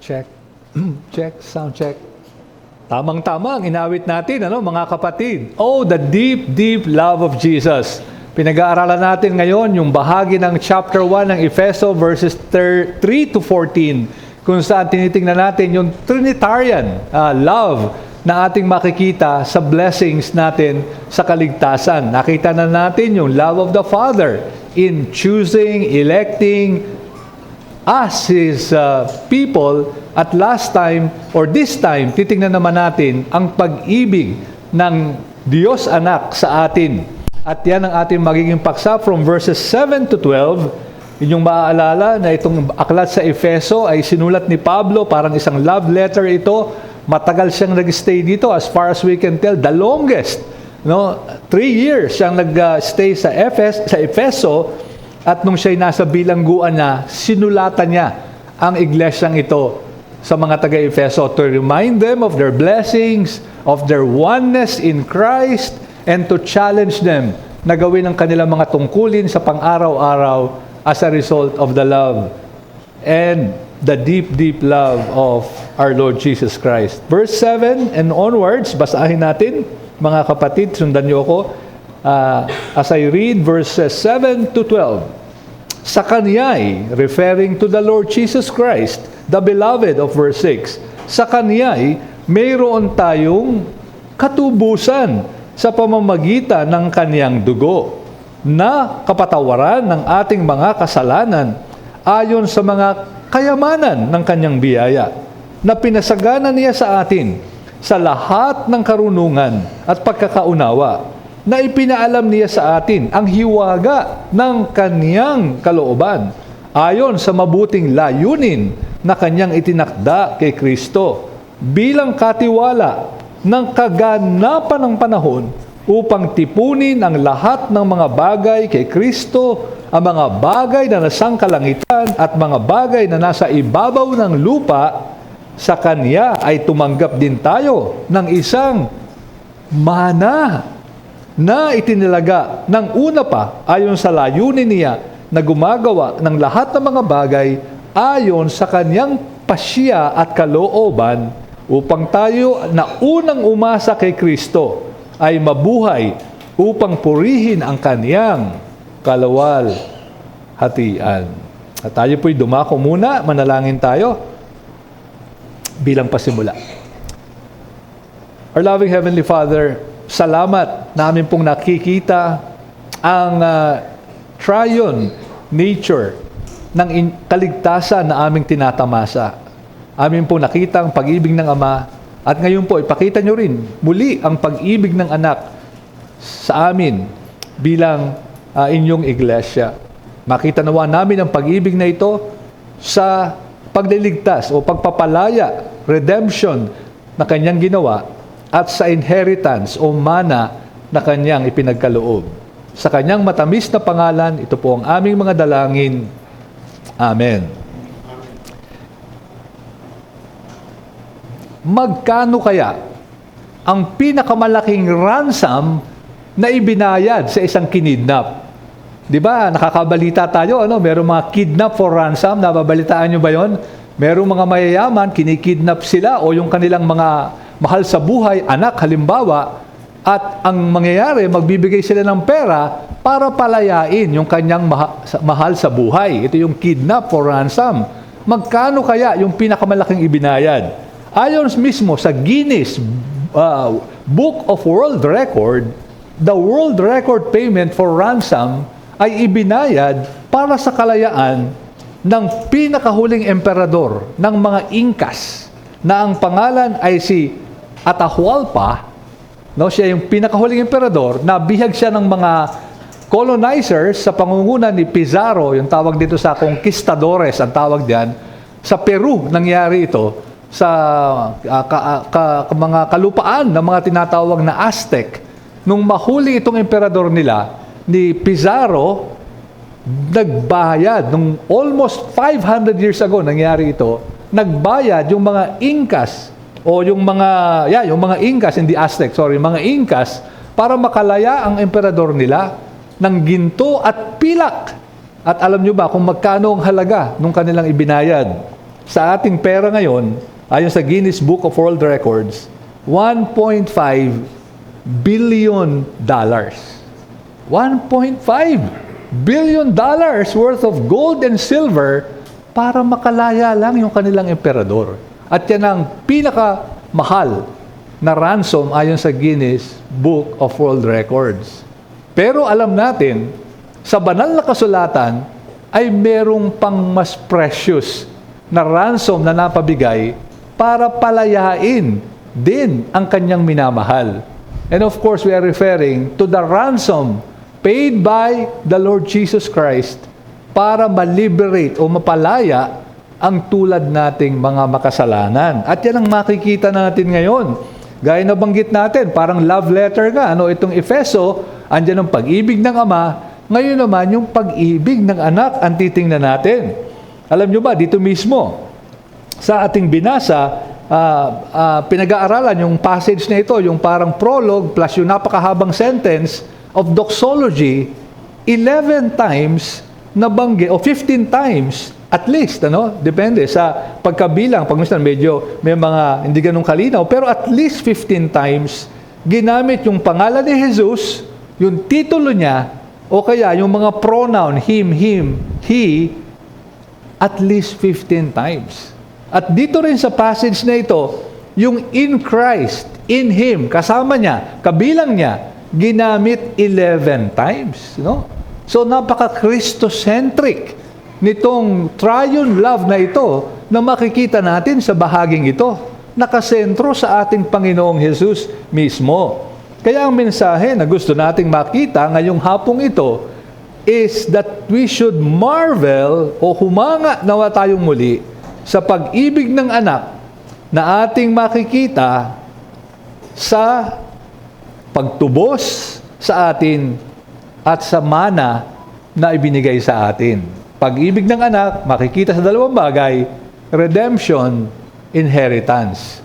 Check. Check. Sound check. Tamang-tama ang inawit natin, mga kapatid. Oh, the deep, deep love of Jesus. Pinag-aaralan natin ngayon yung bahagi ng chapter 1 ng Efeso verses 3 to 14 kung saan tinitingnan natin yung Trinitarian love na ating makikita sa blessings natin sa kaligtasan. Nakita na natin yung love of the Father in choosing, electing us, His people. At last time, or this time, titingnan naman natin ang pag-ibig ng Diyos Anak sa atin. At yan ang ating magiging paksa from verses 7 to 12. Inyong maaalala na itong aklat sa Efeso ay sinulat ni Pablo, parang isang love letter ito. Matagal siyang nag-stay dito, as far as we can tell, the longest. 3 years siyang nag-stay sa Efeso, at nung siya'y nasa bilangguan na, sinulatan niya ang iglesyang ito sa mga taga-Efeso to remind them of their blessings, of their oneness in Christ, and to challenge them na gawin ang kanilang mga tungkulin sa pang-araw-araw as a result of the love and the deep, deep love of our Lord Jesus Christ. Verse 7 and onwards, basahin natin, mga kapatid, sundan niyo ako as I read verses 7 to 12. Sa Kanya'y, referring to the Lord Jesus Christ, the beloved of verse 6, sa Kanya'y mayroon tayong katubusan sa pamamagitan ng Kanyang dugo na kapatawaran ng ating mga kasalanan ayon sa mga kayamanan ng Kanyang biyaya na pinasagana niya sa atin sa lahat ng karunungan at pagkakaunawa na ipinaalam niya sa atin ang hiwaga ng Kanyang kalooban ayon sa mabuting layunin na Kanyang itinakda kay Kristo bilang katiwala ng kaganapan ng panahon upang tipunin ang lahat ng mga bagay kay Kristo, ang mga bagay na nasang kalangitan at mga bagay na nasa ibabaw ng lupa. Sa Kanya ay tumanggap din tayo ng isang mana na itinilaga ng una pa ayon sa layunin niya na gumagawa ng lahat ng mga bagay ayon sa Kanyang pasya at kalooban upang tayo na unang umasa kay Kristo ay mabuhay upang purihin ang Kanyang kalawalhatian. At tayo po'y dumako muna, manalangin tayo bilang pasimula. Our loving Heavenly Father, salamat namin pong nakikita ang triune nature ng kaligtasan na aming tinatamasa. Amin pong nakita ang pag-ibig ng Ama at ngayon po ipakita nyo rin muli ang pag-ibig ng Anak sa amin bilang inyong iglesia. Makita nawa namin ang pag-ibig na ito sa pagliligtas o pagpapalaya, redemption na Kanyang ginawa at sa inheritance o mana na Kanyang ipinagkaloob. Sa Kanyang matamis na pangalan, ito po ang aming mga dalangin. Amen. Magkano kaya ang pinakamalaking ransom na ibinayad sa isang kinidnap? Di ba, nakakabalita tayo, merong mga kidnap for ransom, nababalitaan nyo ba yon? Merong mga mayayaman, kinikidnap sila o yung kanilang mga mahal sa buhay, anak halimbawa, at ang mangyayari, magbibigay sila ng pera para palayain yung kanyang mahal sa buhay. Ito yung kidnap for ransom. Magkano kaya yung pinakamalaking ibinayad? Ayon mismo sa Guinness Book of World Record, the world record payment for ransom ay ibinayad para sa kalayaan ng pinakahuling emperador ng mga Incas na ang pangalan ay si Atahualpa. Siya yung pinakahuling emperador, nabihag siya ng mga colonizers sa pangunguna ni Pizarro, yung tawag dito sa conquistadores, ang tawag diyan. Sa Peru nangyari ito, sa mga kalupaan ng mga tinatawag na Aztec. Nung mahuli itong emperador nila, ni Pizarro, nagbayad, nung almost 500 years ago nangyari ito, nagbayad yung mga Incas, o yung mga Incas, hindi Aztec, mga Incas, para makalaya ang emperador nila ng ginto at pilak. At alam nyo ba kung magkano ang halaga nung kanilang ibinayad? sa ating pera ngayon, ayon sa Guinness Book of World Records, $1.5 billion. $1.5 billion worth of gold and silver para makalaya lang yung kanilang emperador. At yan ang pinakamahal na ransom ayon sa Guinness Book of World Records. Pero alam natin, sa banal na kasulatan ay merong pang mas precious na ransom na napabigay para palayain din ang kanyang minamahal. And of course, we are referring to the ransom paid by the Lord Jesus Christ para ma-liberate o mapalaya ang tulad nating mga makasalanan. At yan ang makikita natin ngayon. Gaya na banggit natin, parang love letter nga. Itong Efeso, andyan ang pag-ibig ng Ama. Ngayon naman, yung pag-ibig ng anak ang titingnan natin. Alam nyo ba, dito mismo, sa ating binasa, pinag-aaralan yung passage na ito, yung parang prologue plus yung napakahabang sentence of doxology, 11 times nabanggit, o 15 times at least, depende sa pagkabilang. Pag minsan medyo may mga hindi ganun kalinaw, pero at least 15 times ginamit yung pangalan ni Jesus, yung titulo niya, o kaya yung mga pronoun, him, he, at least 15 times. At dito rin sa passage na ito, yung in Christ, in Him, kasama niya, kabilang niya, ginamit 11 times. So napaka-Christocentric nitong triune love na ito na makikita natin sa bahaging ito. Nakasentro sa ating Panginoong Jesus mismo. Kaya ang mensahe na gusto nating makita ngayong hapong ito is that we should marvel o humanga nawa tayong muli sa pag-ibig ng anak na ating makikita sa pagtubos sa atin at sa mana na ibinigay sa atin. Pag-ibig ng anak, makikita sa dalawang bagay, redemption, inheritance,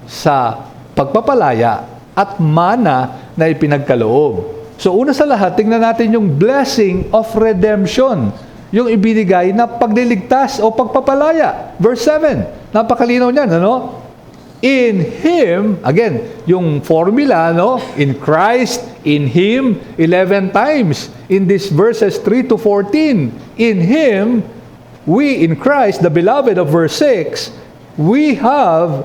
sa pagpapalaya at mana na ipinagkaloob. So una sa lahat, tingnan natin yung blessing of redemption, yung ibinigay na pagliligtas o pagpapalaya. Verse 7, napakalinaw niyan, In Him, again, yung formula, in Christ, in Him, 11 times. In these verses 3 to 14, in Him, we, in Christ, the beloved of verse 6, we have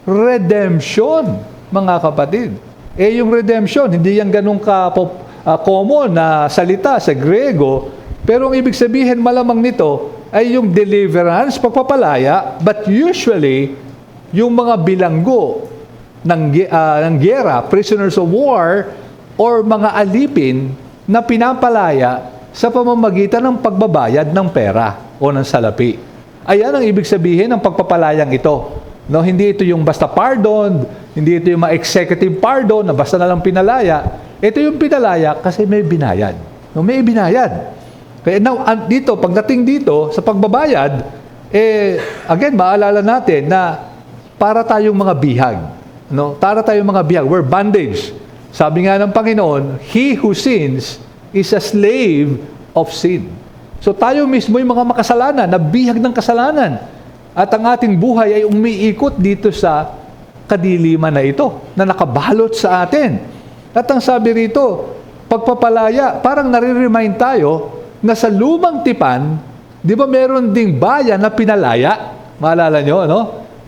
redemption, mga kapatid. Yung redemption, hindi yan ganun common na salita sa Grego, pero ang ibig sabihin malamang nito ay yung deliverance, pagpapalaya, but usually, yung mga bilanggo ng giyera, prisoners of war, or mga alipin na pinapalaya sa pamamagitan ng pagbabayad ng pera o ng salapi. Ayan ang ibig sabihin ng pagpapalayang ito. Hindi ito yung basta pardon, hindi ito yung executive pardon na basta na lang pinalaya. Ito yung pinalaya kasi may binayad. May binayad. Kaya now, dito, pagdating dito sa pagbabayad, again, maalala natin na para tayong mga bihag. Para tayong mga bihag. We're bondage. Sabi nga ng Panginoon, He who sins is a slave of sin. So tayo mismo yung mga makasalanan, na bihag ng kasalanan. At ang ating buhay ay umiikot dito sa kadiliman na ito, na nakabalot sa atin. At ang sabi rito, pagpapalaya, parang nare-remind tayo na sa lumang tipan, di ba meron ding bayan na pinalaya? Maalala nyo,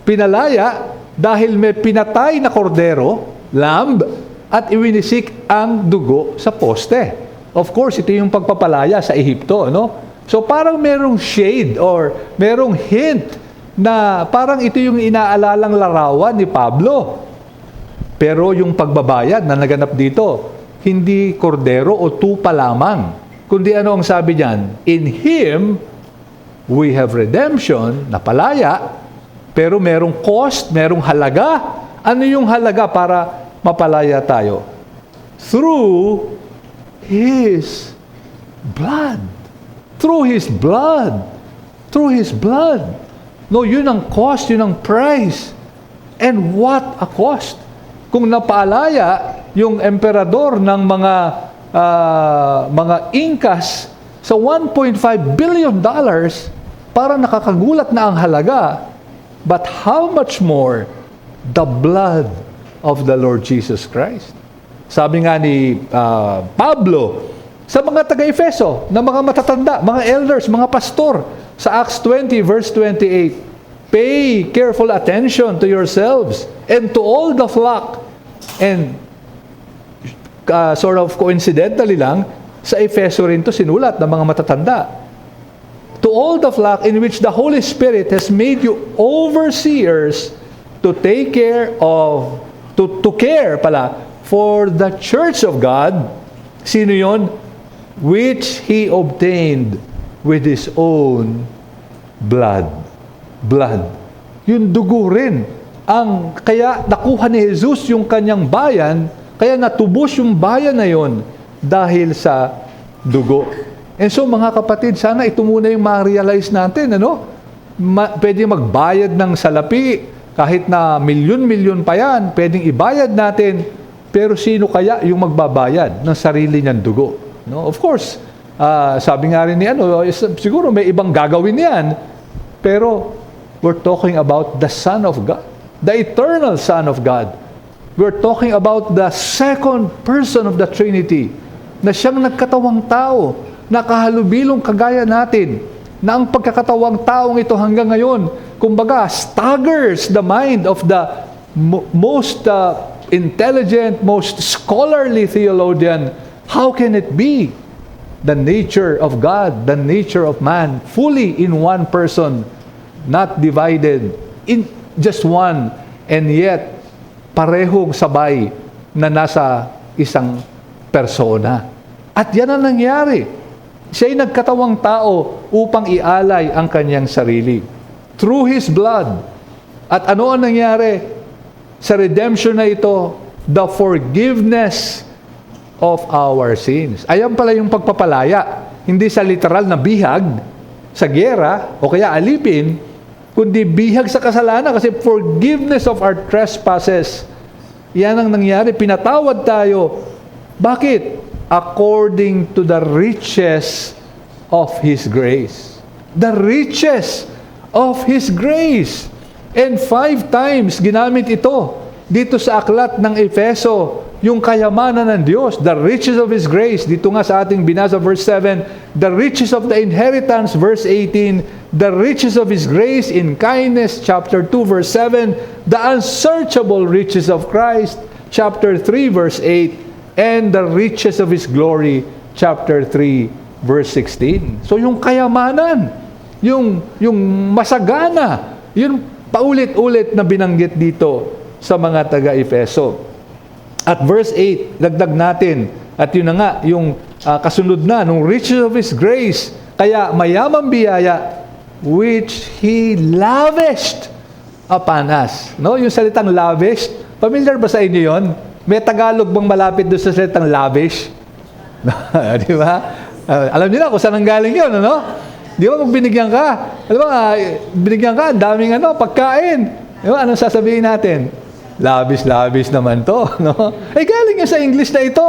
Pinalaya dahil may pinatay na kordero, lamb, at iwinisik ang dugo sa poste. Of course, ito yung pagpapalaya sa Ehipto, So parang merong shade or merong hint na parang ito yung inaalalang larawan ni Pablo. Pero yung pagbabayad na naganap dito, hindi kordero o tupa lamang. Kundi ano ang sabi diyan? In Him, we have redemption, napalaya, pero merong cost, merong halaga. Ano yung halaga para mapalaya tayo? Through His blood. Through His blood. Through His blood. Yun ang cost, yun ang price. And what a cost. Kung napaalaya yung emperador ng mga Incas sa $1.5 billion, para nakakagulat na ang halaga. But how much more the blood of the Lord Jesus Christ? Sabi nga ni Pablo sa mga taga-Efeso, na mga matatanda, mga elders, mga pastor, sa Acts 20 verse 28, pay careful attention to yourselves and to all the flock. And sort of coincidentally lang, sa Efeso rin to sinulat ng mga matatanda. To all the flock in which the Holy Spirit has made you overseers to take care of, to care pala, for the church of God. Sino yon? Which He obtained with His own blood. Blood. Yung dugo rin. Kaya nakuha ni Jesus yung kanyang bayan, kaya natubos yung bayan na yon dahil sa dugo. And so mga kapatid, sana ito muna yung ma-realize natin, ano? Pwede magbayad ng salapi, kahit na milyon-milyon pa yan, pwedeng ibayad natin, pero sino kaya yung magbabayad ng sarili niyang dugo? No? Of course, sabi nga rin ni siguro may ibang gagawin yan, pero we're talking about the Son of God, the eternal Son of God. We're talking about the second person of the Trinity, na siyang nagkatawang tao, nakahalubilong kagaya natin, na ang pagkakatawang taong ito hanggang ngayon, kumbaga, staggers the mind of the most intelligent, most scholarly theologian. How can it be? The nature of God, the nature of man, fully in one person, not divided in just one, and yet parehong sabay na nasa isang persona. At yan ang nangyari. Siya'y nagkatawang tao upang ialay ang kanyang sarili. Through His blood. At ano ang nangyari? Sa redemption na ito, the forgiveness of our sins. Ayan pala yung pagpapalaya. Hindi sa literal na bihag, sa gera, o kaya alipin, kundi bihag sa kasalanan, kasi forgiveness of our trespasses. Yan ang nangyari. Pinatawad tayo. Bakit? According to the riches of His grace. The riches of His grace. And 5 times ginamit ito dito sa aklat ng Efeso, yung kayamanan ng Diyos, the riches of His grace. Dito nga sa ating binasa verse 7, the riches of the inheritance, verse 18, the riches of His grace in kindness, chapter 2, verse 7, the unsearchable riches of Christ, chapter 3, verse 8, and the riches of His glory, chapter 3, verse 16. So yung kayamanan, yung masagana, yun paulit-ulit na binanggit dito sa mga taga-Efeso. At verse 8, dagdag natin, at yun na nga, yung kasunod na, nung riches of His grace, kaya mayamang biyaya, which He lavished upon us. No? Yung salitang lavished, familiar ba sa inyo yun? May Tagalog bang malapit doon sa salitang lavish? Di ba? Alam niyo na kung saan ang galing yun, ano? Di ba pag binigyan ka? Alam ba, binigyan ka, daming pagkain. Di ba? Anong sasabihin natin? Lavish naman to, no? Eh, galing yun sa English na ito.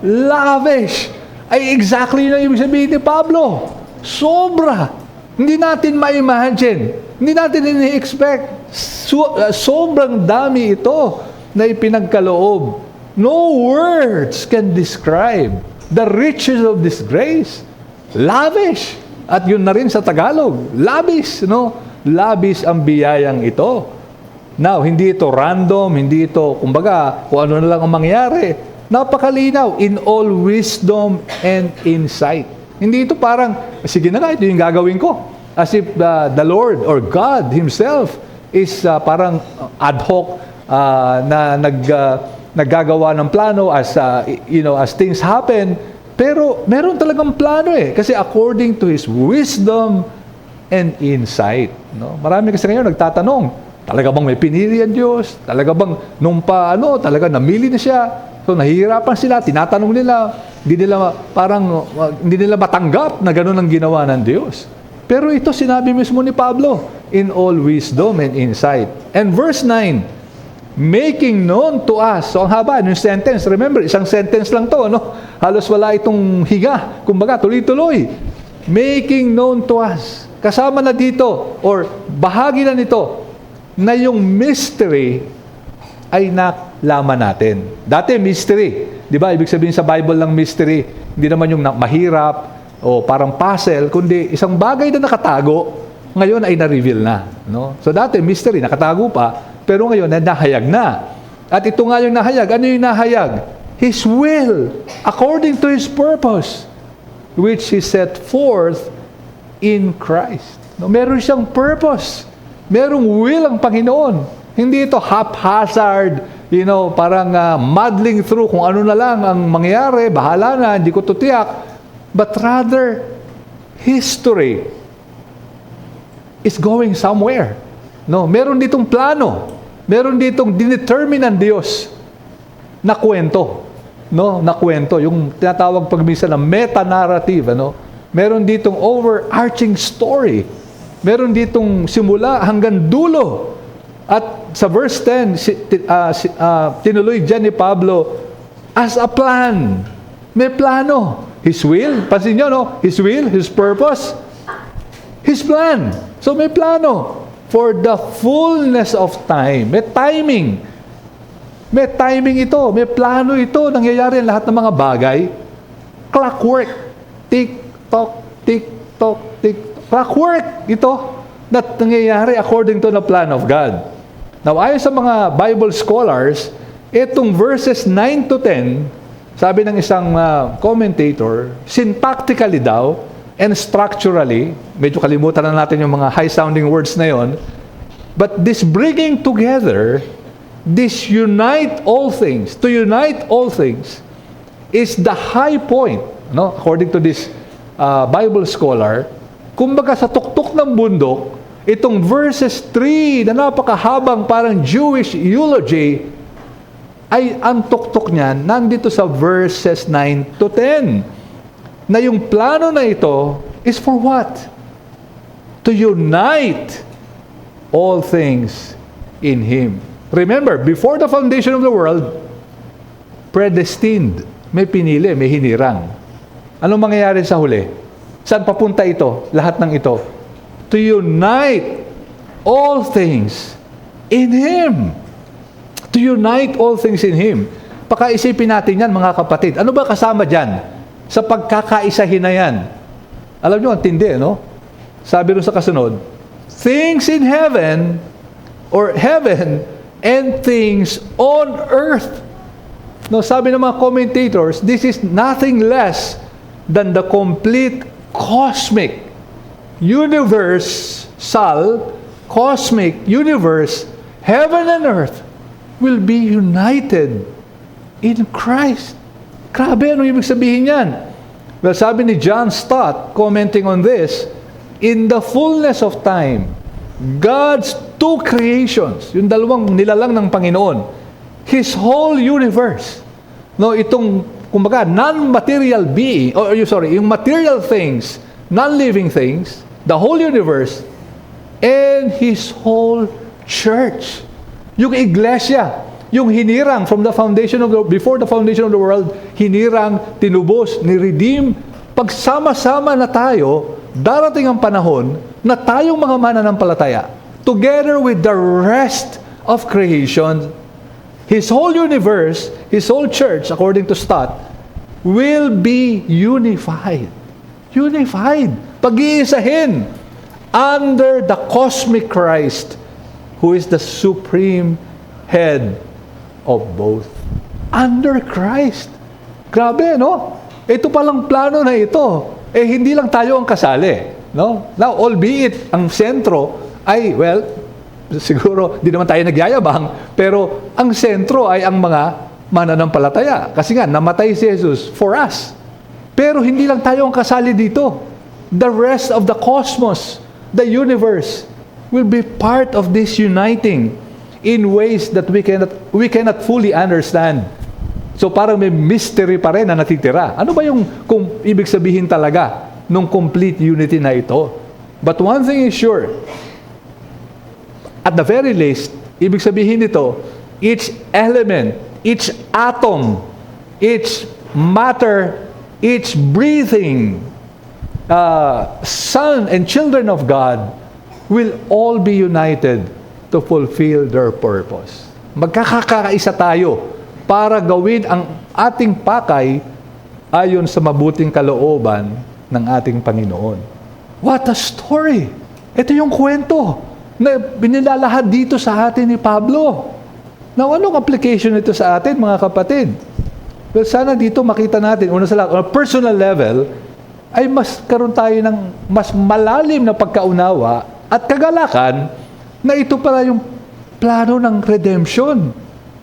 Lavish. Ay, exactly yun ang ibig sabihin ni Pablo. Sobra. Hindi natin ma-imagine. Hindi natin ini-expect. Sobrang dami ito na ipinagkaloob. No words can describe the riches of this grace. Lavish. At yun na rin sa Tagalog. Labis, no? Labis ang biyayang ito. Now, hindi ito random, hindi ito, kumbaga, kung ano na lang ang mangyari. Napakalinaw, in all wisdom and insight. Hindi ito parang, sige na nga, ito yung gagawin ko. As if the Lord or God Himself is parang ad hoc na naggagawa ng plano as things happen, pero meron talagang plano kasi according to His wisdom and insight, no? Marami kasi ngayon nagtatanong, talaga bang may pinili ang Diyos? Talaga bang talaga namili na siya? So nahihirapan sila, tinatanong nila, hindi nila matanggap na gano'n ang ginawa ng Diyos. Pero ito sinabi mismo ni Pablo, in all wisdom and insight. And verse 9, making known to us. So ang haba ng sentence, remember, isang sentence lang to, no? Halos wala itong higa. Kumbaga, tuloy-tuloy. Making known to us. kasama na dito, or bahagi na nito, na yung mystery ay nalaman natin. Dati mystery, di ba? Ibig sabihin sa Bible ng mystery, hindi naman yung mahirap o parang puzzle, kundi isang bagay na nakatago, ngayon ay na-reveal na. No? So dati mystery, nakatago pa, pero ngayon nahayag na. At ito nga yung nahayag. Ano yung nahayag? His will, according to His purpose, which He set forth in Christ. No, meron siyang purpose. Merong will ang Panginoon. Hindi ito haphazard, parang muddling through kung ano na lang ang mangyayari, bahala na, hindi ko tutiyak. But rather, history is going somewhere. No, meron ditong plano. Meron ditong dinetermine ng Diyos na kwento. No, na kwento. Yung tinatawag pagmisa na meta-narrative. Meron ditong overarching story. Meron ditong simula hanggang dulo. At sa verse 10, tinuloy dyan ni Pablo, as a plan. May plano. His will, pansin nyo, no? His will, His purpose, His plan. So may plano. For the fullness of time. May timing. May timing ito. May plano ito. Nangyayari ang lahat ng mga bagay. Clockwork. Tick-tock, tick-tock, tick-tock. Clockwork ito na nangyayari according to the plan of God. Now, ayon sa mga Bible scholars, itong verses 9 to 10, sabi ng isang commentator, syntactically daw, and structurally, medyo kalimutan na natin yung mga high-sounding words na yon, but this bringing together, this unite all things, to unite all things, is the high point, according to this Bible scholar. Kumbaga sa tuktok ng bundok, itong verses 3 na napakahabang parang Jewish eulogy, ay ang tuktok niyan nandito sa verses 9 to 10. Na yung plano na ito is for what? To unite all things in Him. Remember, before the foundation of the world, predestined. May pinili, may hinirang. Anong mangyayari sa huli? Saan papunta ito? Lahat ng ito. To unite all things in Him. To unite all things in Him. Pakaisipin natin yan, mga kapatid. Ano ba kasama dyan? Sa pagkakaisahin na yan. Alam nyo, ang tindi, Sabi rin sa kasunod, things in heaven, or heaven, and things on earth. No, sabi ng mga commentators, this is nothing less than the complete cosmic universal, cosmic universe, heaven and earth, will be united in Christ. Grabe, ano ibig sabihin yan? Well, sabi ni John Stott, commenting on this, in the fullness of time, God's two creations, yung dalawang nilalang ng Panginoon, His whole universe, itong, kumbaga, non-material being, yung material things, non-living things, the whole universe, and His whole church. Yung iglesia, yung hinirang from the foundation of before the foundation of the world, hinirang, tinubos, ni-redeem. Pagsama-sama na tayo, darating ang panahon na tayong mga mananampalataya, together with the rest of creation, His whole universe, His whole church, according to Stott, will be unified. Unified. Pag-iisahin under the cosmic Christ, who is the supreme head of both. Under Christ. Grabe, Ito palang plano na ito. Hindi lang tayo ang kasali. Now, albeit ang sentro ay, siguro, di naman tayo nagyayabang, pero ang sentro ay ang mga mananampalataya. Kasi nga, namatay si Jesus for us. Pero hindi lang tayo ang kasali dito. The rest of the cosmos, the universe, will be part of this uniting in ways that we cannot fully understand. So parang may mystery pa rin na natitira. Ano ba yung kung ibig sabihin talaga nung complete unity na ito? But one thing is sure, at the very least, ibig sabihin nito, each element, each atom, each matter, each breathing, son and children of God will all be united to fulfill their purpose. Magkakakaisa tayo para gawin ang ating pakay ayon sa mabuting kalooban ng ating Panginoon. What a story! Ito yung kwento na binilalahad dito sa atin ni Pablo. Now, anong application nito sa atin, mga kapatid? Well, sana dito makita natin, una sa lahat, on a personal level, ay mas karoon tayo ng mas malalim na pagkaunawa at kagalakan na ito pala yung plano ng redemption,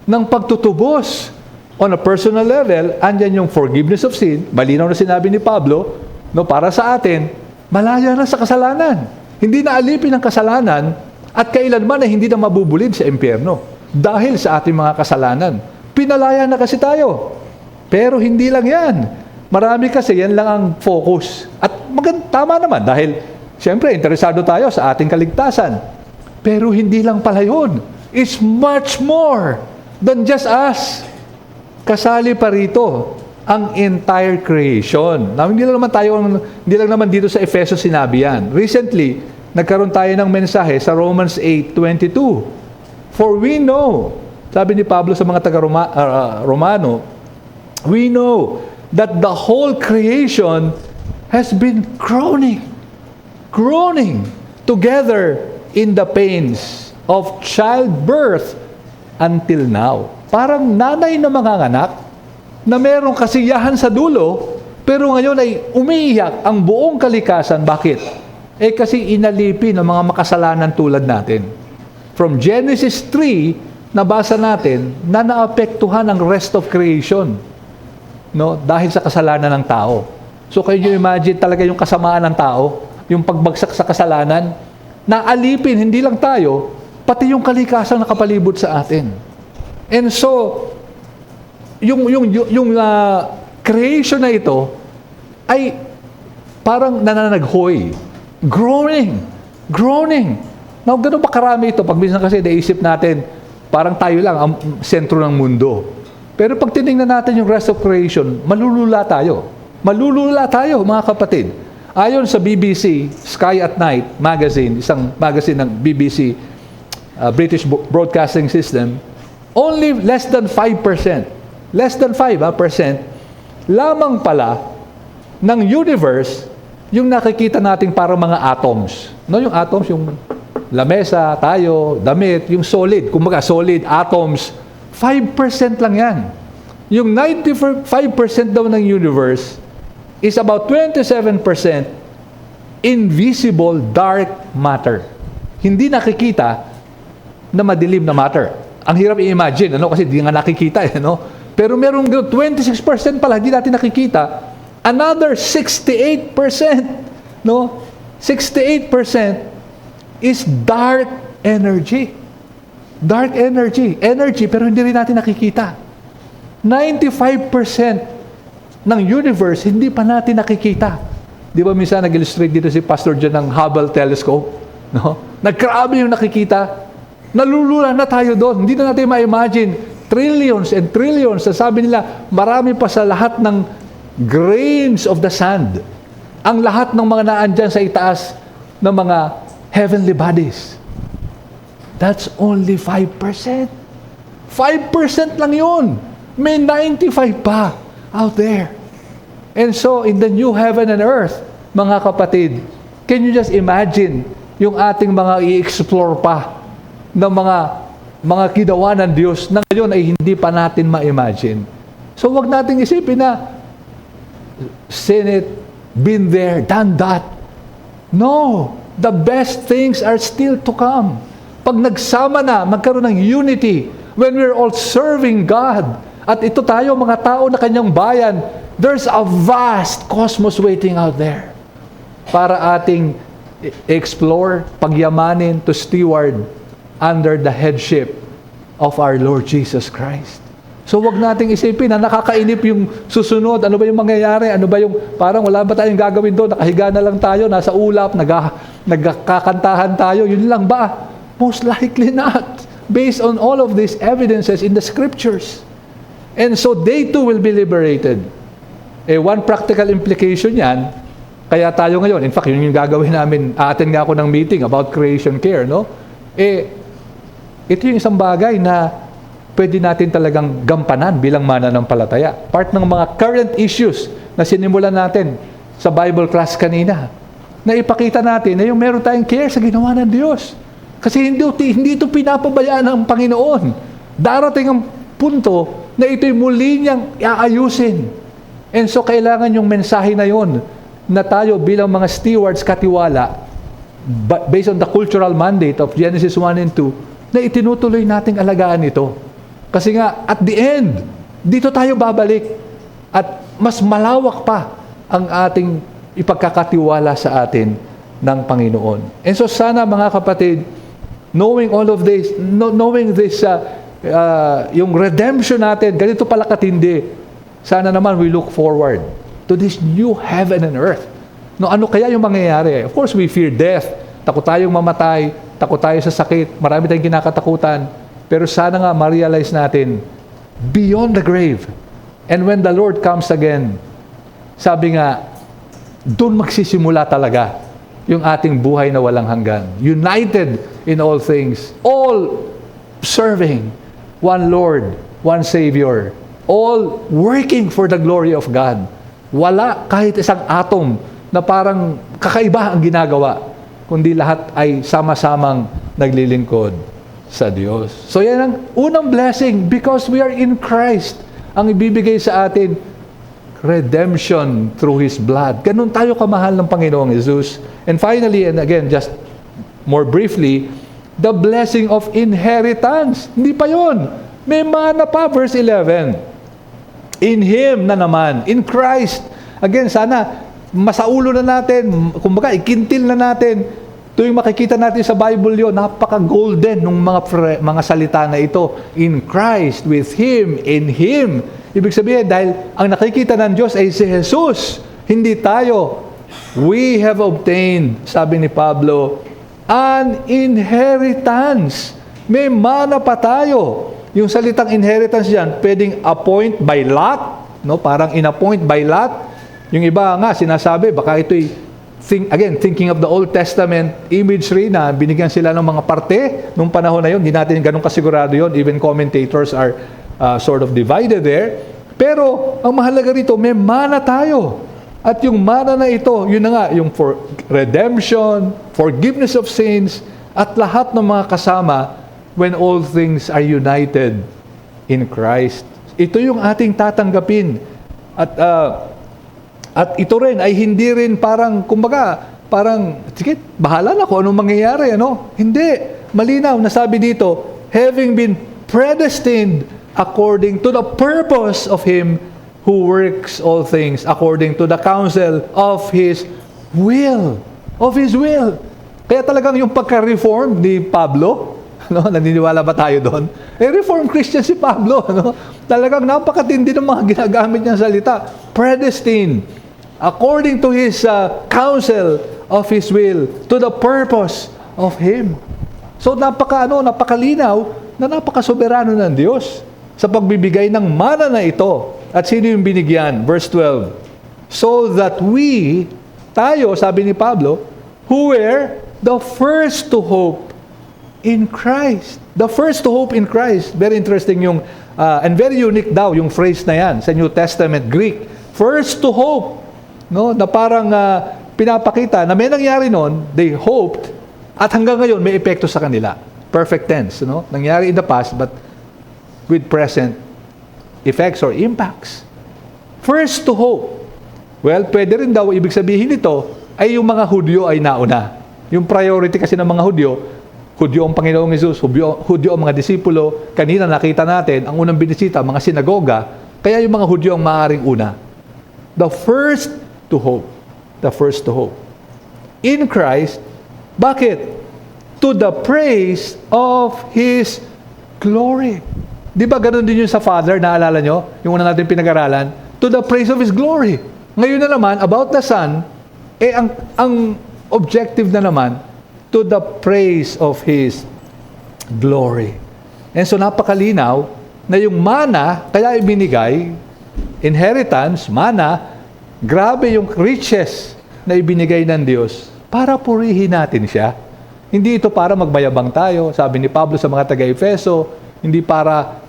ng pagtutubos. On a personal level, andyan yung forgiveness of sin, malinaw na sinabi ni Pablo, no, para sa atin, malaya na sa kasalanan. Hindi na alipin ang kasalanan at kailanman ay hindi na mabubulid sa impyerno dahil sa ating mga kasalanan. Pinalaya na kasi tayo. Pero hindi lang yan. Marami kasi yan lang ang focus. At tama naman dahil siyempre interesado tayo sa ating kaligtasan. Pero hindi lang pala yun. It's much more than just us. Kasali pa rito ang entire creation. Now, hindi lang naman dito sa Efeso sinabi yan. Recently, nagkaroon tayo ng mensahe sa Romans 8:22. For we know, sabi ni Pablo sa mga taga-Romano, we know that the whole creation has been groaning together in the pains of childbirth until now. Parang nanay na manganganak na merong kasiyahan sa dulo, pero ngayon ay umiiyak ang buong kalikasan. Bakit? Kasi inalipin ng mga makasalanan tulad natin. From Genesis 3, nabasa natin na naapektuhan ang rest of creation, no? Dahil sa kasalanan ng tao. So kayo nyo imagine talaga yung kasamaan ng tao, yung pagbagsak sa kasalanan, na alipin hindi lang tayo, pati yung kalikasan na kapalibot sa atin. And so, yung creation na ito ay parang nananaghoy, groaning. Now, gano'n ba karami ito? Pag minsan kasi naisip natin, parang tayo lang ang sentro ng mundo. Pero pag tinignan natin yung rest of creation, malulula tayo. Malulula tayo, mga kapatid. Ayon sa BBC, Sky at Night magazine, isang magazine ng BBC, British Broadcasting System, only less than 5%, lamang pala ng universe yung nakikita nating parang mga atoms. No, yung atoms, yung lamesa, tayo, damit, yung solid, kumbaga solid atoms, 5% lang yan. Yung 95% daw ng universe is about 27% invisible dark matter. Hindi nakikita na madilim na matter. Ang hirap i-imagine, kasi hindi nga nakikita. Pero merong 26% pala, hindi natin nakikita. Another 68%, 68% is dark energy. Dark energy. Energy, pero hindi rin natin nakikita. 95% ng universe, hindi pa natin nakikita. Di ba minsan nag-illustrate dito si Pastor John ng Hubble Telescope? Nagkrabe yung nakikita. Nalulula na tayo doon. Hindi na natin ma-imagine. Trillions and trillions. Sabi nila, marami pa sa lahat ng grains of the sand. Ang lahat ng mga naandyan sa itaas ng mga heavenly bodies. That's only 5%. 5% lang yun. May 95 pa out there. And so, in the new heaven and earth, mga kapatid, can you just imagine yung ating mga i-explore pa ng mga ginawa ng Diyos na ngayon ay hindi pa natin ma-imagine. So, wag nating isipin na seen it, been there, done that. No! The best things are still to come. Pag nagsama na, magkaroon ng unity, when we're all serving God, at ito tayo, mga tao na kanyang bayan, there's a vast cosmos waiting out there para ating explore, pagyamanin, to steward under the headship of our Lord Jesus Christ. So wag nating isipin na nakakainip yung susunod. Ano ba yung mangyayari? Ano ba yung parang wala ba tayong gagawin doon? Nakahiga na lang tayo, nasa ulap, nagkakantahan tayo. Yun lang ba? Most likely not. Based on all of these evidences in the scriptures. And so they too will be liberated. One practical implication yan, Kaya tayo ngayon, in fact, yun yung gagawin namin, attend nga ako ng meeting about creation care, no? Ito yung isang bagay na pwede natin talagang gampanan bilang mananampalataya. Part ng mga current issues na sinimulan natin sa Bible class kanina, na ipakita natin na yung meron tayong care sa ginawa ng Diyos. Kasi hindi ito pinapabayaan ng Panginoon. Darating ang punto na ito'y muli niyang aayusin. And so, kailangan yung mensahe na yon na tayo bilang mga stewards katiwala, based on the cultural mandate of Genesis 1 and 2, na itinutuloy nating alagaan ito. Kasi nga, at the end, dito tayo babalik. At mas malawak pa ang ating ipagkakatiwala sa atin ng Panginoon. And so sana mga kapatid, knowing all of this, knowing this, yung redemption natin, ganito pala katindi, sana naman we look forward to this new heaven and earth. No, ano kaya yung mangyayari? Of course, we fear death. Takot tayong mamatay, takot tayo sa sakit, marami tayong kinakatakutan. Pero sana nga ma-realize natin, beyond the grave, and when the Lord comes again, sabi nga, doon magsisimula talaga yung ating buhay na walang hanggan. United in all things, all serving one Lord, one Savior, all working for the glory of God. Wala kahit isang atom na parang kakaiba ang ginagawa, kundi lahat ay sama-samang naglilingkod sa Diyos. So yan ang unang blessing, because we are in Christ. Ang ibibigay sa atin, redemption through His blood. Ganun tayo kamahal ng Panginoong Jesus. And finally, and again, just more briefly, the blessing of inheritance. Hindi pa yun. May mana pa, verse 11. In Him na naman, in Christ. Again, sana masaulo na natin, kumbaga ikintil na natin. Tuwing makikita natin sa Bible yun, napaka-golden ng mga salita na ito. In Christ, with Him, in Him. Ibig sabihin, dahil ang nakikita ng Diyos ay si Jesus, hindi tayo. We have obtained, sabi ni Pablo, an inheritance. May mana pa tayo. Yung salitang inheritance diyan, pwedeng appoint by lot, no? Parang in-appoint by lot. Yung iba nga sinasabi, baka ito'y thinking of the Old Testament imagery na binigyan sila ng mga parte nung panahon na yun. Hindi natin ganun kasigurado yun. Even commentators are sort of divided there. Pero ang mahalaga rito, may mana tayo. At yung mana na ito, yun na nga, yung for redemption, forgiveness of sins, at lahat ng mga kasama when all things are united in Christ. Ito yung ating tatanggapin. At ito rin ay hindi rin parang, kumbaga, parang, sige, bahala na kung anong mangyayari, ano? Hindi. Malinaw, nasabi dito, having been predestined according to the purpose of Him who works all things according to the counsel of His will. Of His will. Kaya talagang yung pagka-reform ni Pablo, no? Naniniwala ba tayo doon? Reformed Christian si Pablo. No? Talagang napakatindi ng mga ginagamit niyang salita. Predestined, according to His counsel of His will, to the purpose of Him. So napakalinaw na napakasoberano ng Diyos sa pagbibigay ng mana na ito. At sino yung binigyan? Verse 12. So that tayo, sabi ni Pablo, who were the first to hope in Christ. The first to hope in Christ. Very interesting yung, and very unique daw yung phrase na yan sa New Testament Greek. First to hope. No? Na parang pinapakita na may nangyari noon, they hoped, at hanggang ngayon may epekto sa kanila. Perfect tense. No? Nangyari in the past, but with present effects or impacts. First to hope. Well, pwede rin daw, ibig sabihin nito, ay yung mga Hudyo ay nauna. Yung priority kasi ng mga Hudyo ang Panginoong Jesus, Hudyo ang mga disipulo. Kanina nakita natin, ang unang binisita, mga sinagoga, kaya yung mga Hudyo ang maaaring una. The first to hope. The first to hope. In Christ, bakit? To the praise of His glory. Di ba ganun din yung sa Father, naalala nyo? Yung una natin pinag-aralan. To the praise of His glory. Ngayon na naman, about the Son, ang objective na naman, to the praise of His glory. And so napakalinaw na yung mana, kaya ibinigay, inheritance, mana, grabe yung riches na ibinigay ng Diyos para purihin natin siya. Hindi ito para magmayabang tayo. Sabi ni Pablo sa mga taga-Efeso, hindi para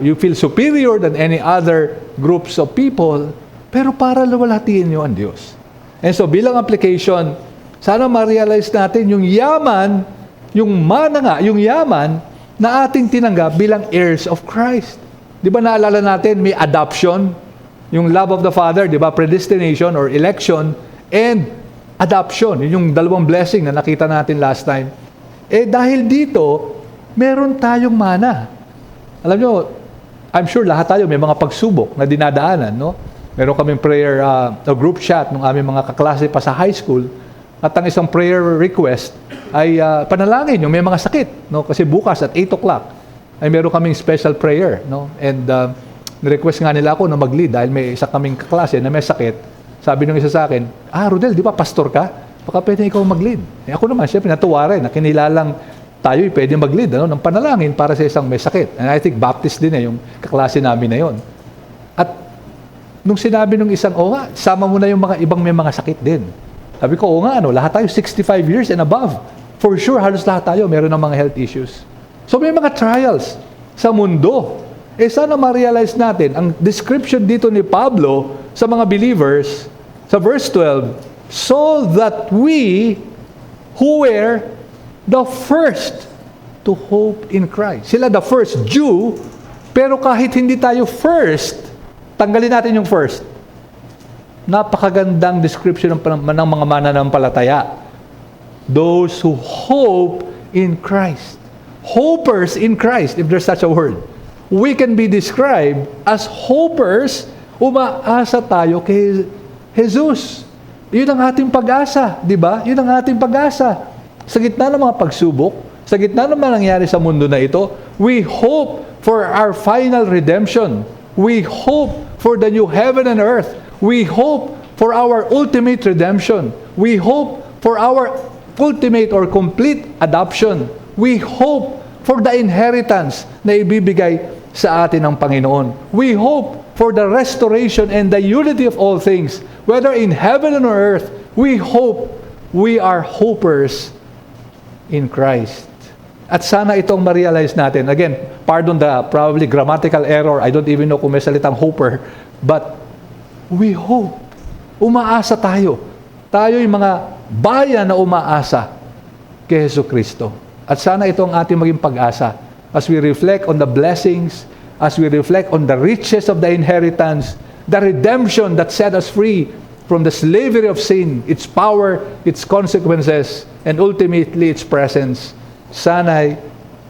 you feel superior than any other groups of people, pero para luwalhatiin niyo ang Diyos. And so bilang application, sana ma-realize natin yung yaman, yung mana nga, yung yaman na ating tinanggap bilang heirs of Christ. Di ba naalala natin, may adoption, yung love of the Father, di ba, predestination or election, and adoption, yun yung dalawang blessing na nakita natin last time. Dahil dito, meron tayong mana. Alam nyo, I'm sure lahat tayo may mga pagsubok na dinadaanan, no? Meron kaming prayer, group chat ng aming mga kaklase pa sa high school, at ang isang prayer request ay panalangin yung may mga sakit, no? Kasi bukas at 8 o'clock ay meron kaming special prayer, no? And nirequest nga nila ako na mag-lead dahil may isa kaming kaklase na may sakit. Sabi nung isa sa akin, Rodel, di ba pastor ka? Baka pwede ikaw mag-lead. Ako naman, syempre natuwa rin na kinilalang tayo pwede mag-lead ng panalangin para sa isang may sakit. And I think Baptist din yung kaklase namin na yon. At nung sinabi nung isang, nga, sama mo na yung mga ibang may mga sakit din. Sabi ko, nga, lahat tayo 65 years and above. For sure, halos lahat tayo meron ng mga health issues. So may mga trials sa mundo. Sana ma-realize natin, ang description dito ni Pablo sa mga believers, sa verse 12, so that we who were the first to hope in Christ. Sila the first Jew, pero kahit hindi tayo first, tanggalin natin yung first. Napakagandang description ng mga mananampalataya. Those who hope in Christ. Hopers in Christ, if there's such a word. We can be described as hopers, umaasa tayo kay Jesus. Yun ang ating pag-asa, di ba? Yun ang ating pag-asa. Sa gitna ng mga pagsubok, sa gitna ng mga nangyari sa mundo na ito, we hope for our final redemption. We hope for the new heaven and earth. We hope for our ultimate redemption. We hope for our ultimate or complete adoption. We hope for the inheritance na ibibigay sa atin ng Panginoon. We hope for the restoration and the unity of all things. Whether in heaven and on earth, we hope we are hopers in Christ. At sana itong ma-realize natin. Again, pardon the probably grammatical error. I don't even know kung may salitang hoper. But we hope. Umaasa tayo. Tayo yung mga bayan na umaasa kay Jesucristo. At sana ito ang ating maging pag-asa. As we reflect on the blessings, as we reflect on the riches of the inheritance, the redemption that set us free from the slavery of sin, its power, its consequences, and ultimately its presence. Sana'y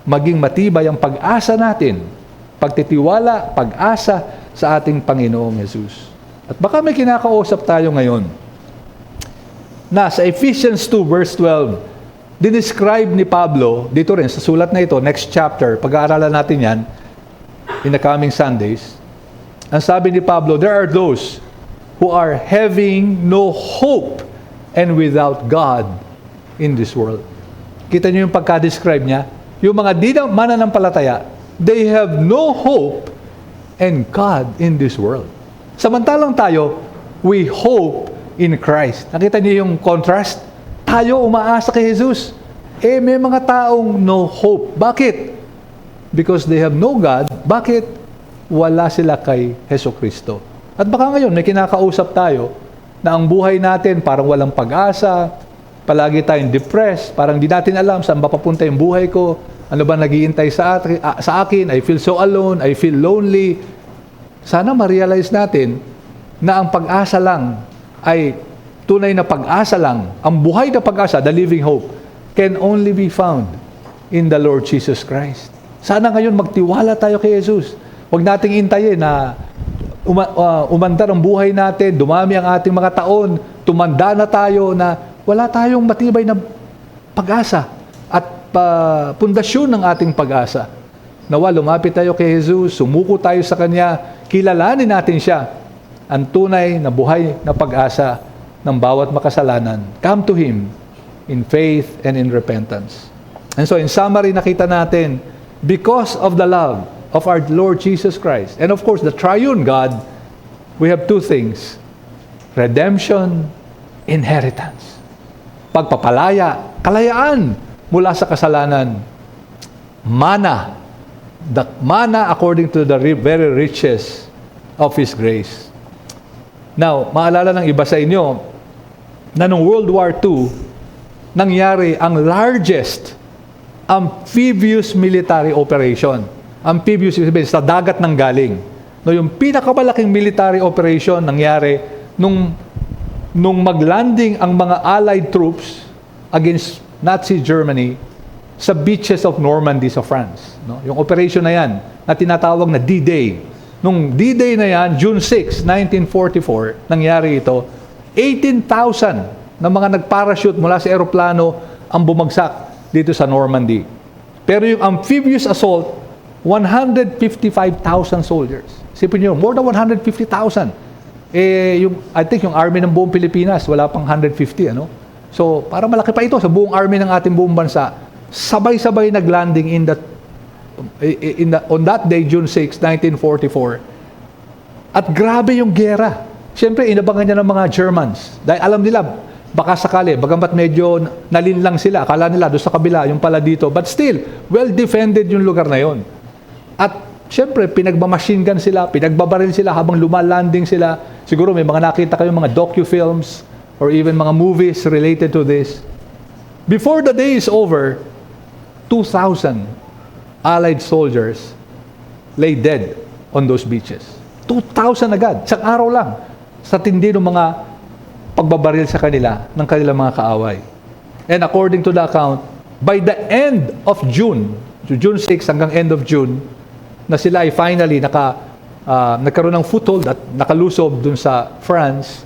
maging matibay ang pag-asa natin, pagtitiwala, pag-asa sa ating Panginoong Jesus. At baka may kinakausap tayo ngayon na sa Ephesians 2 verse 12, dinescribe ni Pablo, dito rin sa sulat na ito, next chapter, pag-aaralan natin yan in the coming Sundays. Ang sabi ni Pablo, there are those who are having no hope and without God in this world. Kita niyo yung pagka-describe niya? Yung mga di na mananampalataya, they have no hope and God in this world. Samantalang tayo, we hope in Christ. Nakita niyo yung contrast? Tayo umaasa kay Jesus. May mga taong no hope. Bakit? Because they have no God. Bakit? Wala sila kay Jesucristo. At baka ngayon, may kinakausap tayo na ang buhay natin parang walang pag-asa, palagi tayong depressed, parang di natin alam saan ba papunta yung buhay ko, ano ba naghihintay sa akin, I feel so alone, I feel lonely. Sana ma-realize natin na ang pag-asa lang ay tunay na pag-asa lang. Ang buhay na pag-asa, the living hope, can only be found in the Lord Jesus Christ. Sana ngayon magtiwala tayo kay Jesus. Huwag nating intayin na umandar ang buhay natin, dumami ang ating mga taon, tumanda na tayo na wala tayong matibay na pag-asa at pundasyon ng ating pag-asa. Nawa, lumapit tayo kay Jesus, sumuko tayo sa Kanya, kilalanin natin siya, ang tunay na buhay na pag-asa ng bawat makasalanan. Come to Him in faith and in repentance. And so in summary, nakita natin, because of the love of our Lord Jesus Christ, and of course the triune God, we have two things, redemption inheritance. Pagpapalaya, kalayaan mula sa kasalanan. Mana, the mana according to the very riches of His grace. Now, maalala ng iba sa inyo na noong World War II, nangyari ang largest amphibious military operation. Amphibious means sa dagat nang galing. No, yung pinakamalaking military operation nangyari nung maglanding ang mga Allied troops against Nazi Germany sa beaches of Normandy sa France. No? Yung operation na yan, na tinatawag na D-Day. Nung D-Day na yan, June 6, 1944, nangyari ito, 18,000 na mga nag-parachute mula sa eroplano ang bumagsak dito sa Normandy. Pero yung amphibious assault, 155,000 soldiers. Sipin nyo, more than 150,000. I think yung army ng buong Pilipinas, wala pang 150, ano? So, parang malaki pa ito sa buong army ng ating buong bansa. Sabay-sabay naglanding on that day, June 6, 1944. At grabe yung gera. Siyempre, inabangan niya ng mga Germans. Dahil alam nila, baka sakali, bagamat medyo nalinlang sila, akala nila doon sa kabila, yung pala dito. But still, well-defended yung lugar na yon. At siyempre, pinagmamachine gun sila, pinagbabaril sila habang lumalanding sila. Siguro may mga nakita kayong mga docu-films or even mga movies related to this. Before the day is over, 2,000 Allied soldiers lay dead on those beaches. 2,000 agad, isang araw lang, sa tindi ng mga pagbabaril sa kanila ng kanilang mga kaaway. And according to the account, by the end of June, June 6 hanggang end of June, na sila ay finally nagkaroon ng foothold at nakalusob dun sa France,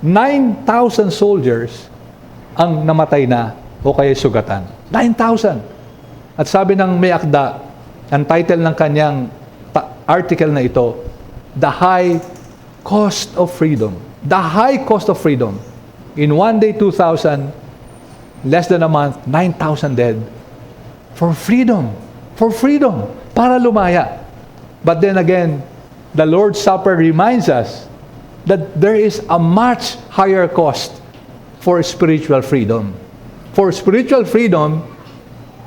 9,000 soldiers ang namatay na o kaya sugatan. 9,000. At sabi ng may akda, ang title ng kanyang article na ito, The High Cost of Freedom. The High Cost of Freedom. In one day, 2,000, less than a month, 9,000 dead. For freedom. For freedom. Para lumaya. But then again, the Lord's Supper reminds us that there is a much higher cost for spiritual freedom. For spiritual freedom,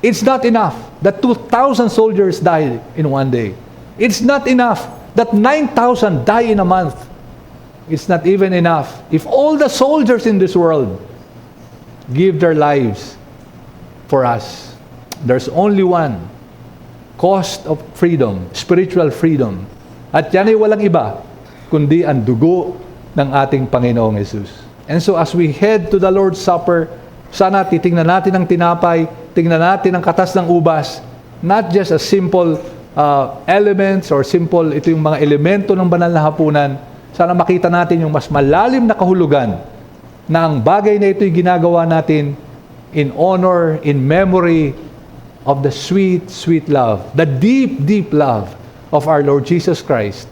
it's not enough that 2,000 soldiers died in one day. It's not enough that 9,000 die in a month. It's not even enough if all the soldiers in this world give their lives for us. There's only one cost of freedom, spiritual freedom. At yan ay walang iba, kundi ang dugo ng ating Panginoong Jesus. And so as we head to the Lord's Supper, sana titingnan natin ang tinapay, tingnan natin ang katas ng ubas, not just as simple elements or simple, ito yung mga elemento ng banal na hapunan. Sana makita natin yung mas malalim na kahulugan na ang bagay na ito'y ginagawa natin in honor, in memory of the sweet, sweet love, the deep, deep love of our Lord Jesus Christ,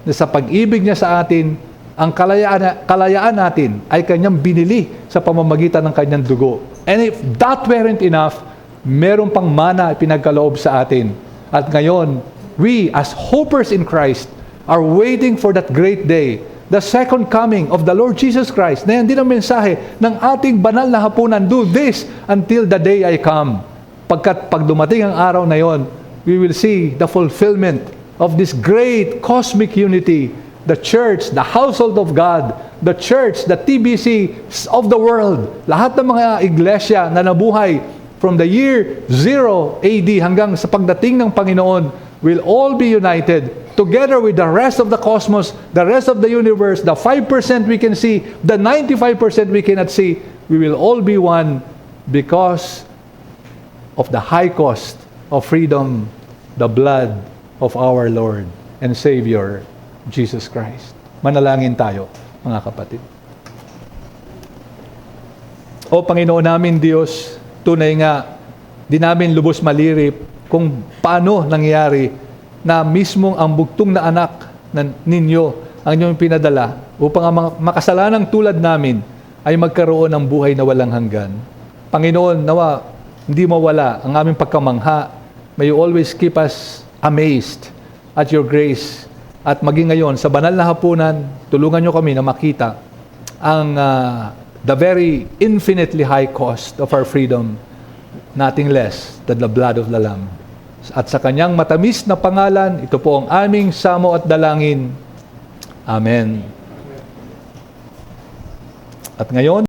na sa pag-ibig niya sa atin, ang kalayaan natin ay kanyang binili sa pamamagitan ng kanyang dugo. And if that weren't enough, meron pang mana pinagkaloob sa atin. At ngayon, we as hopers in Christ are waiting for that great day, the second coming of the Lord Jesus Christ. Na yan din ang mensahe ng ating banal na hapunan, do this until the day I come. Pagkat pag dumating ang araw na yon, we will see the fulfillment of this great cosmic unity, the church, the household of God, the church, the TBC of the world. Lahat ng mga iglesia na nabuhay from the year 0 AD hanggang sa pagdating ng Panginoon will all be united together with the rest of the cosmos, the rest of the universe, the 5% we can see, the 95% we cannot see. We will all be one because of the high cost of freedom, the blood of our Lord and Savior, Jesus Christ. Manalangin tayo, mga kapatid. O Panginoon namin Diyos, tunay nga, di namin lubos malirip kung paano nangyari na mismong ang bugtong na anak ninyo ang inyong pinadala upang ang makasalanang tulad namin ay magkaroon ng buhay na walang hanggan. Panginoon, nawa hindi mawala ang aming pagkamangha. May you always keep us amazed at your grace. At maging ngayon, sa banal na hapunan, tulungan nyo kami na makita ang the very infinitely high cost of our freedom, nothing less than the blood of the Lamb. At sa kanyang matamis na pangalan, ito po ang aming samo at dalangin. Amen. At ngayon,